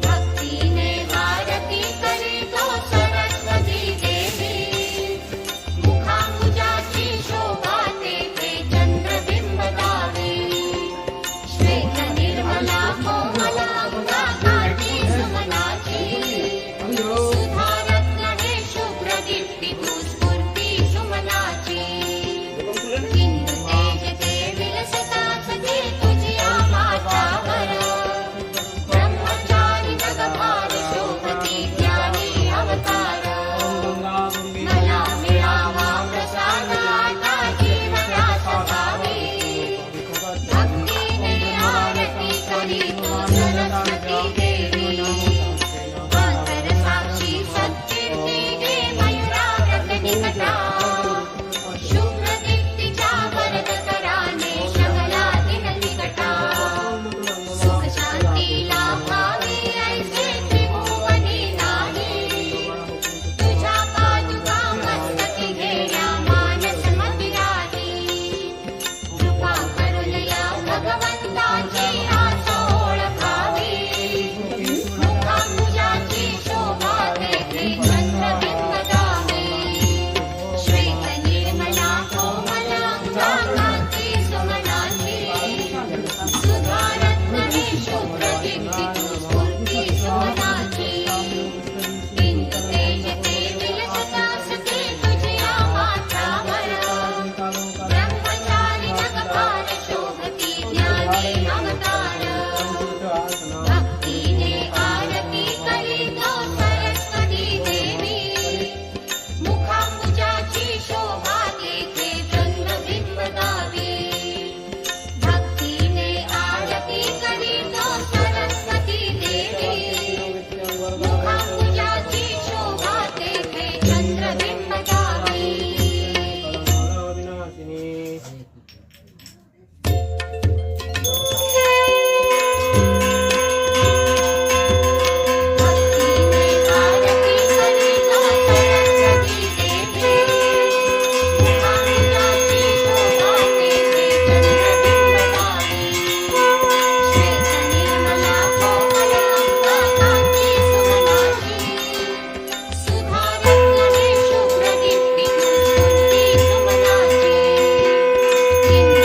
भक्तीने आरती करीतो सरस्वती देवी, मुखांबुजाची शोभा तेथे चंद्रबिंब दावी, श्वेत निर्मला कोमला अंगा काठी सुमनाची, सुधारत्न हे शुभ्र दीप्ती तू स्फूर्ती सुमनाची, हिंदू तेज ते विलसता सखे तुझिया माथ्यावर, ब्रह्मचारी जगभार शोभती ज्ञानी अवतार, मला मिळावा प्रसाद आता जीवनाचा भावी, भक्तीने आरती करीतो सरस्वती देवी, अंतर साक्षी सत्कीर्ती हे मयुराव्रत निकटा, शुभ्र दीप्तीच्या वरद कराने शमला दिन निकटा, सुख शांती लाभावी ऐसे त्रिभुवनी नाही, तुझ्या पादुका मस्तकी घेण्या मानस मदिराही, कृपा करून या भगवंताची आसोळ खावी, मुखांबुजाची शोभा तेथे चंद्रबिंब दावी, श्वेत निर्मला कोमल अंगा कांती सुमनाची, सुधारत्न हे शुभ्र दीप्ती तू स्फूर्ती सुमनाची, हिंदू तेज ते विलसता सखे तुझिया माथ्यावर, ब्रह्मचारी जगभार शोभती ज्ञानी अवतार, भक्तीने आरती करीतो सरस्वती देवी, मुखांबुजाची शोभा तेथे चंद्रबिंब दावी, भक्तीने आरती करीतो सरस्वती देवी, मुखांबुजाची शोभा तेथे चंद्रबिंब दावी. भक्तीने आरती करीतो सरस्वती देवी, मुखांबुजाची शोभा तेथे चंद्रबिंब दावी, श्वेत निर्मला कोमल अंगा कांती सुमनाची, सुधारत्न हे शुभ्र दीप्ती तू स्फूर्ती सुमनाची, हिंदू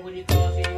पूजितो